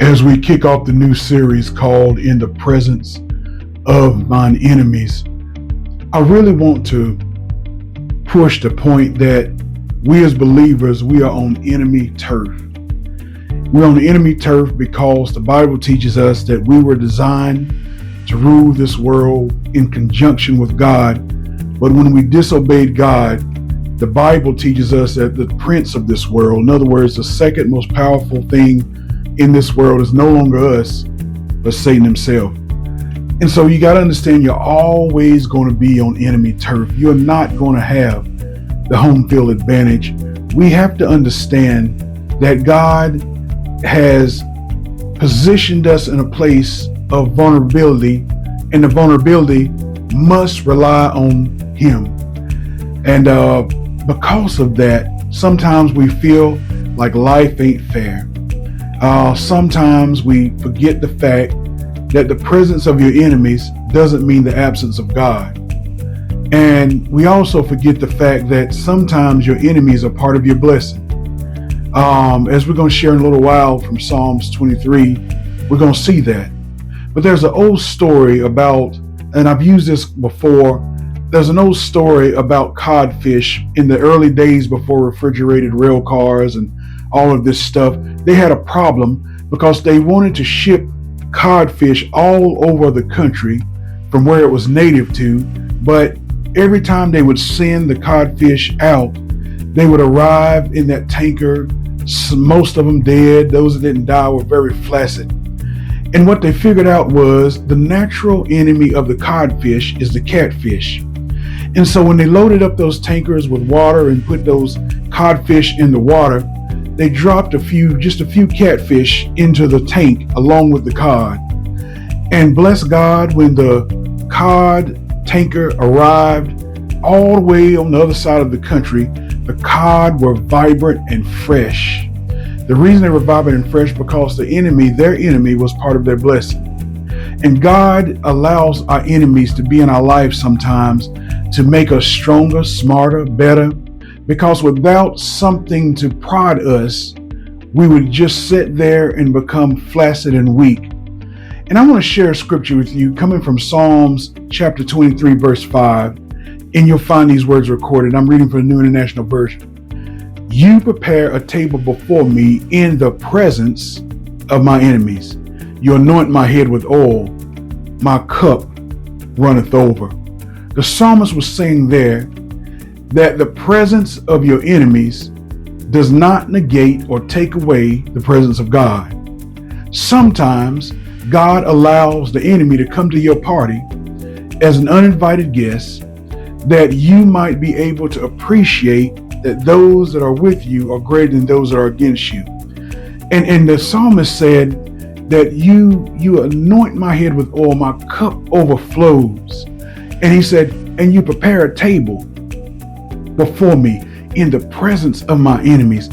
As we kick off the new series called In the Presence of Mine Enemies, I really want to push the point that we as believers, we are on enemy turf. We're on enemy turf because the Bible teaches us that we were designed to rule this world in conjunction with God. But when we disobeyed God, the Bible teaches us that the prince of this world, in other words, the second most powerful thing in this world, is no longer us, but Satan himself. And so you got to understand, you're always going to be on enemy turf. You're not going to have the home field advantage. We have to understand that God has positioned us in a place of vulnerability, and the vulnerability must rely on Him. And because of that, sometimes we feel like life ain't fair. Sometimes we forget the fact that the presence of your enemies doesn't mean the absence of God. And we also forget the fact that sometimes your enemies are part of your blessing. As we're going to share in a little while from Psalms 23, we're going to see that. But there's an old story about, and I've used this before, there's an old story about codfish in the early days before refrigerated rail cars and all of this stuff. They had a problem because they wanted to ship codfish all over the country from where it was native to, but every time they would send the codfish out, they would arrive in that tanker, most of them dead. Those that didn't die were very flaccid. And what they figured out was the natural enemy of the codfish is the catfish. And so when they loaded up those tankers with water and put those codfish in the water, they dropped just a few catfish into the tank along with the cod. And bless God, when the cod tanker arrived all the way on the other side of the country, the cod were vibrant and fresh. The reason they were vibrant and fresh because their enemy was part of their blessing. And God allows our enemies to be in our lives sometimes to make us stronger, smarter, better. Because without something to prod us, we would just sit there and become flaccid and weak. And I want to share a scripture with you coming from Psalms chapter 23, verse 5. And you'll find these words recorded. I'm reading from the New International Version. You prepare a table before me in the presence of my enemies. You anoint my head with oil. My cup runneth over. The psalmist was saying there that the presence of your enemies does not negate or take away the presence of God. Sometimes God allows the enemy to come to your party as an uninvited guest, that you might be able to appreciate that those that are with you are greater than those that are against you. And the psalmist said that you anoint my head with oil, my cup overflows. And he said, and you prepare a table before me in the presence of my enemies.